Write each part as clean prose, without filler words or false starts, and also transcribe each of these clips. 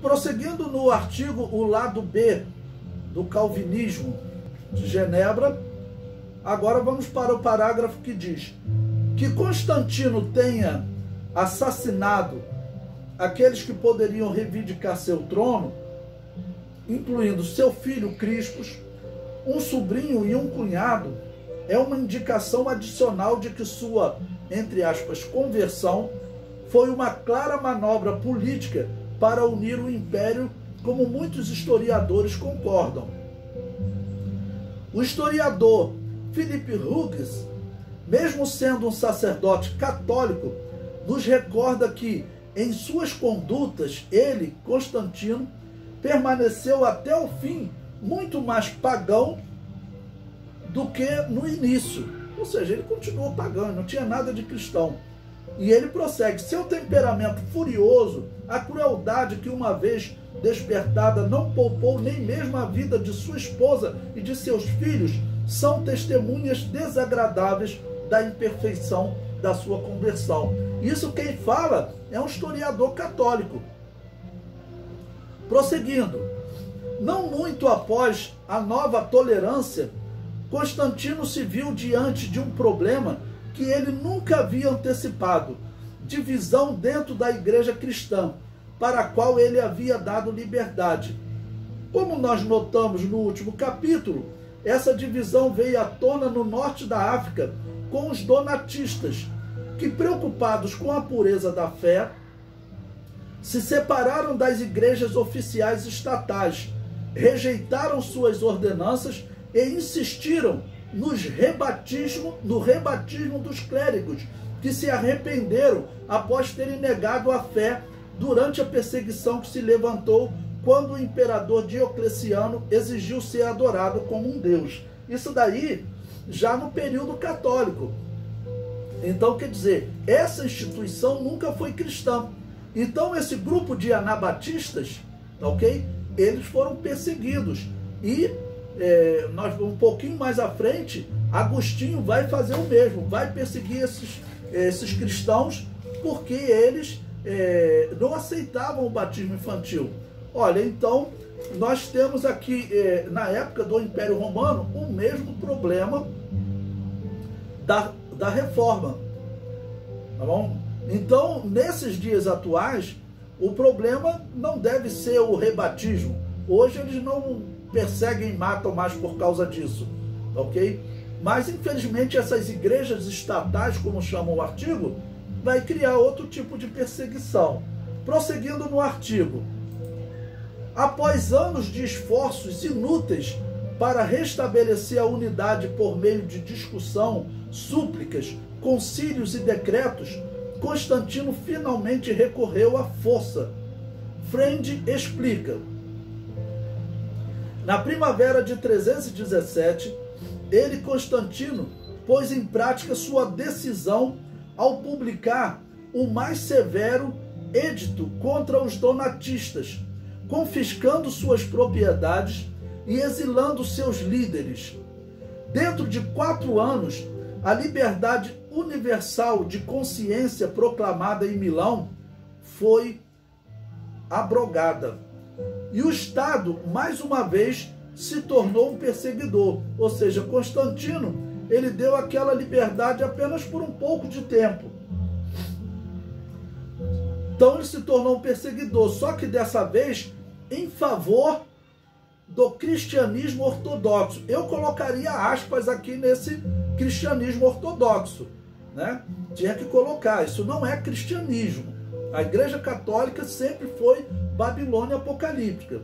Prosseguindo no artigo O Lado B do Calvinismo de Genebra, agora vamos para o parágrafo que diz que Constantino tenha assassinado aqueles que poderiam reivindicar seu trono, incluindo seu filho Crispos, um sobrinho e um cunhado, é uma indicação adicional de que sua, entre aspas, conversão foi uma clara manobra política para unir o império, como muitos historiadores concordam. O historiador Philippe Hughes, mesmo sendo um sacerdote católico, nos recorda que, em suas condutas, ele, Constantino, permaneceu até o fim muito mais pagão do que no início. Ou seja, ele continuou pagão, não tinha nada de cristão. E ele prossegue: seu temperamento furioso, a crueldade que uma vez despertada não poupou nem mesmo a vida de sua esposa e de seus filhos, são testemunhas desagradáveis da imperfeição da sua conversão. Isso quem fala é um historiador católico. Prosseguindo, não muito após a nova tolerância, Constantino se viu diante de um problema que ele nunca havia antecipado: divisão dentro da igreja cristã, para a qual ele havia dado liberdade. Como nós notamos no último capítulo, essa divisão veio à tona no norte da África com os donatistas, que, preocupados com a pureza da fé, se separaram das igrejas oficiais estatais, rejeitaram suas ordenanças e insistiram no rebatismo dos clérigos, que se arrependeram após terem negado a fé durante a perseguição que se levantou quando o imperador Diocleciano exigiu ser adorado como um deus. Isso daí já no período católico. Então, quer dizer, essa instituição nunca foi cristã. Então, esse grupo de anabatistas, ok? Eles foram perseguidos. E nós um pouquinho mais à frente, Agostinho vai fazer o mesmo, vai perseguir esses cristãos, porque eles não aceitavam o batismo infantil. Olha, então, nós temos aqui, na época do Império Romano, o mesmo problema da reforma. Tá bom? Então, nesses dias atuais, o problema não deve ser o rebatismo. Hoje eles não perseguem e matam mais por causa disso, ok? Mas, infelizmente, essas igrejas estatais, como chama o artigo, vai criar outro tipo de perseguição. Prosseguindo no artigo, após anos de esforços inúteis para restabelecer a unidade por meio de discussão, súplicas, concílios e decretos, Constantino finalmente recorreu à força. Freund explica: na primavera de 317, ele, Constantino, pôs em prática sua decisão ao publicar o mais severo edito contra os donatistas, confiscando suas propriedades e exilando seus líderes. Dentro de 4 anos, a liberdade universal de consciência proclamada em Milão foi abrogada. E o Estado, mais uma vez, se tornou um perseguidor. Ou seja, Constantino, ele deu aquela liberdade apenas por um pouco de tempo. Então ele se tornou um perseguidor, só que dessa vez em favor do cristianismo ortodoxo. Eu colocaria aspas aqui nesse cristianismo ortodoxo, né? Tinha que colocar, isso não é cristianismo. A Igreja Católica sempre foi Babilônia apocalíptica.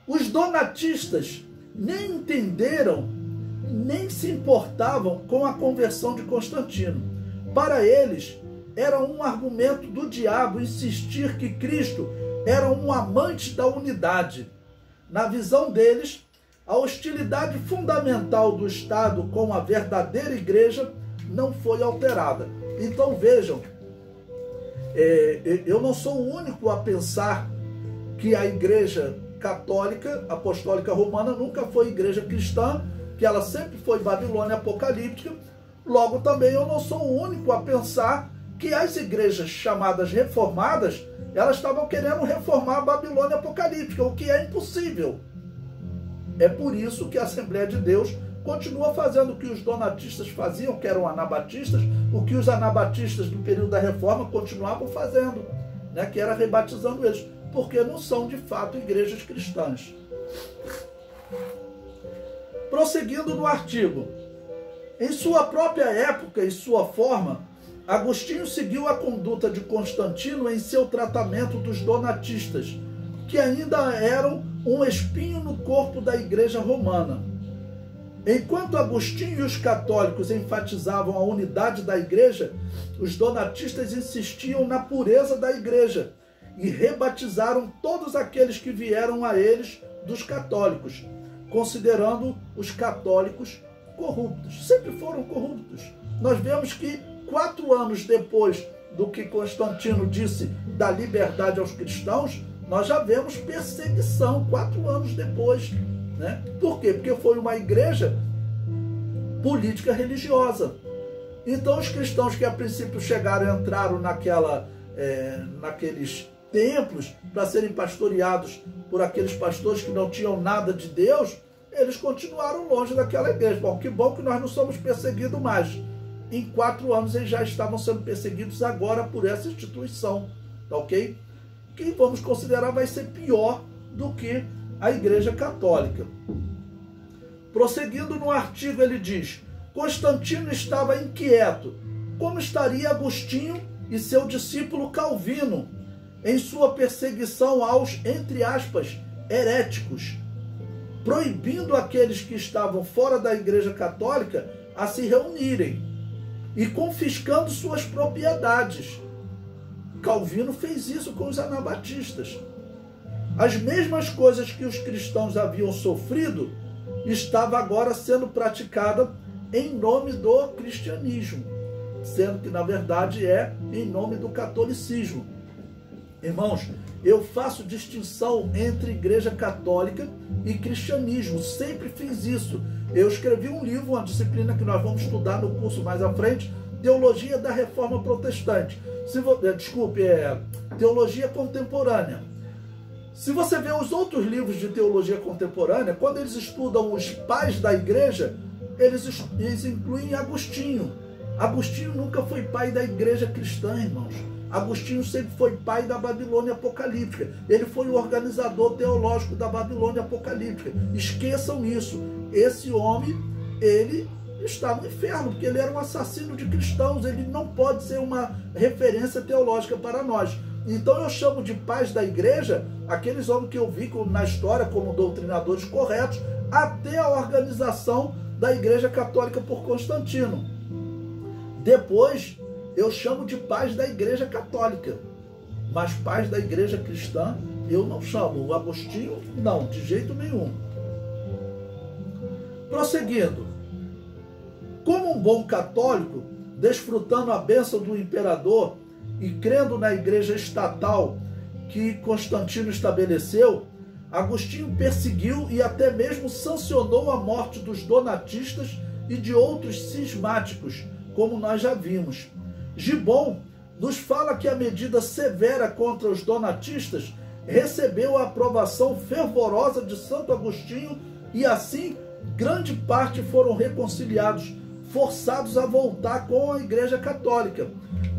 Os donatistas nem entenderam, nem se importavam com a conversão de Constantino. Para eles, era um argumento do diabo insistir que Cristo era um amante da unidade. Na visão deles, a hostilidade fundamental do Estado com a verdadeira igreja não foi alterada. Então vejam, eu não sou o único a pensar que a Igreja Católica Apostólica Romana nunca foi igreja cristã, que ela sempre foi Babilônia apocalíptica. Logo também eu não sou o único a pensar que as igrejas chamadas reformadas, elas estavam querendo reformar a Babilônia apocalíptica, o que é impossível. É por isso que a Assembleia de Deus continua fazendo o que os donatistas faziam, que eram anabatistas, o que os anabatistas do período da Reforma continuavam fazendo, né, que era rebatizando eles, porque não são de fato igrejas cristãs. Prosseguindo no artigo, em sua própria época e sua forma, Agostinho seguiu a conduta de Constantino em seu tratamento dos donatistas, que ainda eram um espinho no corpo da Igreja Romana. Enquanto Agostinho e os católicos enfatizavam a unidade da Igreja, os donatistas insistiam na pureza da Igreja e rebatizaram todos aqueles que vieram a eles dos católicos, considerando os católicos corruptos. Sempre foram corruptos. Nós vemos que 4 anos depois do que Constantino disse da liberdade aos cristãos, nós já vemos perseguição 4 anos depois, né? Por quê? Porque foi uma igreja política religiosa. Então os cristãos que a princípio chegaram, entraram naqueles templos para serem pastoreados por aqueles pastores que não tinham nada de Deus, eles continuaram longe daquela igreja. Bom que nós não somos perseguidos mais. Em 4 anos eles já estavam sendo perseguidos agora por essa instituição, tá ok? Que vamos considerar vai ser pior do que a Igreja Católica. Prosseguindo no artigo, ele diz: Constantino estava inquieto. Como estaria Agostinho e seu discípulo Calvino em sua perseguição aos, entre aspas, heréticos, proibindo aqueles que estavam fora da Igreja Católica a se reunirem e confiscando suas propriedades? Calvino fez isso com os anabatistas. As mesmas coisas que os cristãos haviam sofrido estava agora sendo praticada em nome do cristianismo, sendo que na verdade é em nome do catolicismo. Irmãos, eu faço distinção entre Igreja Católica e cristianismo, sempre fiz isso. Eu escrevi um livro, uma disciplina que nós vamos estudar no curso mais à frente, Teologia da Reforma Protestante. Teologia Contemporânea. Se você vê os outros livros de teologia contemporânea, quando eles estudam os pais da igreja, eles incluem Agostinho. Agostinho nunca foi pai da igreja cristã, irmãos. Agostinho sempre foi pai da Babilônia apocalíptica. Ele foi o organizador teológico da Babilônia apocalíptica. Esqueçam isso. Esse homem, ele está no inferno, porque ele era um assassino de cristãos. Ele não pode ser uma referência teológica para nós. Então eu chamo de pais da igreja aqueles homens que eu vi na história como doutrinadores corretos, até a organização da Igreja Católica por Constantino. Depois eu chamo de pais da Igreja Católica, mas pais da Igreja Cristã eu não chamo. O Agostinho, não, de jeito nenhum. Prosseguindo. Como um bom católico, desfrutando a bênção do imperador e crendo na igreja estatal que Constantino estabeleceu, Agostinho perseguiu e até mesmo sancionou a morte dos donatistas e de outros cismáticos, como nós já vimos. Gibbon nos fala que a medida severa contra os donatistas recebeu a aprovação fervorosa de Santo Agostinho e assim grande parte foram reconciliados, forçados a voltar com a Igreja Católica.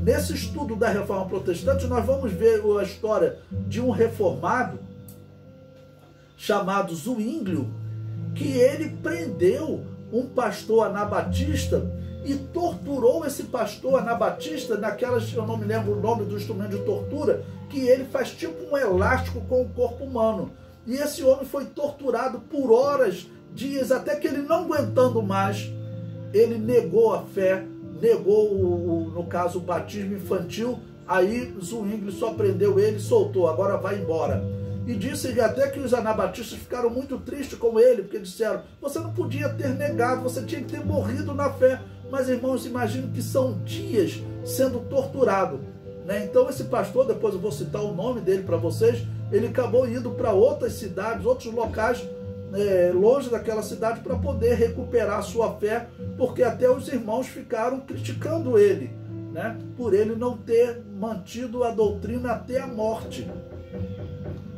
Nesse estudo da Reforma Protestante, nós vamos ver a história de um reformado chamado Zwinglio, que ele prendeu um pastor anabatista e torturou esse pastor anabatista naquelas, eu não me lembro o nome do instrumento de tortura, que ele faz tipo um elástico com o corpo humano. E esse homem foi torturado por horas, dias, até que ele, não aguentando mais, ele negou a fé, negou, no caso, o batismo infantil. Aí Zwinglio só prendeu ele e soltou, agora vai embora. E disse até que os anabatistas ficaram muito tristes com ele, porque disseram, você não podia ter negado, você tinha que ter morrido na fé. Mas, irmãos, imagino que são dias sendo torturado, né? Então esse pastor, depois eu vou citar o nome dele para vocês, ele acabou indo para outras cidades, outros locais, longe daquela cidade, para poder recuperar a sua fé, porque até os irmãos ficaram criticando ele, né, por ele não ter mantido a doutrina até a morte.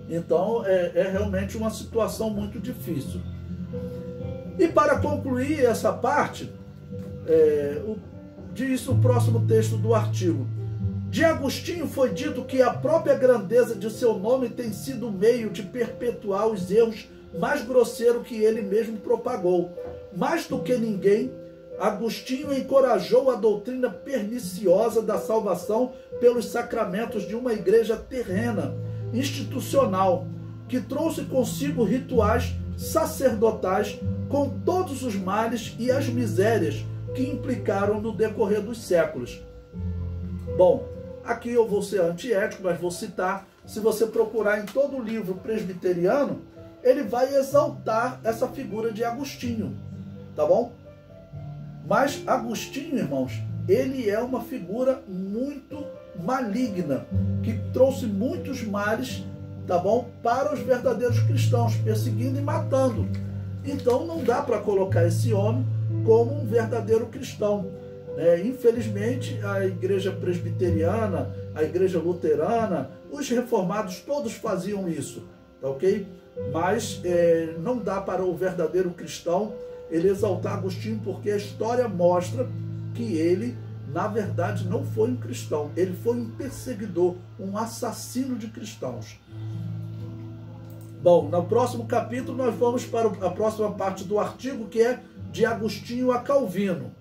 Então é realmente uma situação muito difícil. E para concluir essa parte, diz o próximo texto do artigo: de Agostinho foi dito que a própria grandeza de seu nome tem sido o meio de perpetuar os erros mais grosseiros que ele mesmo propagou. Mais do que ninguém, Agostinho encorajou a doutrina perniciosa da salvação pelos sacramentos de uma igreja terrena, institucional, que trouxe consigo rituais sacerdotais com todos os males e as misérias que implicaram no decorrer dos séculos. Bom, aqui eu vou ser antiético, mas vou citar. Se você procurar em todo o livro presbiteriano, ele vai exaltar essa figura de Agostinho, tá bom? Mas Agostinho, irmãos, ele é uma figura muito maligna, que trouxe muitos males, tá bom, para os verdadeiros cristãos, perseguindo e matando. Então não dá para colocar esse homem como um verdadeiro cristão. Infelizmente, a igreja presbiteriana, a igreja luterana, os reformados todos faziam isso, tá ok? Mas não dá para o verdadeiro cristão ele exaltar Agostinho, porque a história mostra que ele, na verdade, não foi um cristão. Ele foi um perseguidor, um assassino de cristãos. Bom, no próximo capítulo nós vamos para a próxima parte do artigo, que é de Agostinho a Calvino.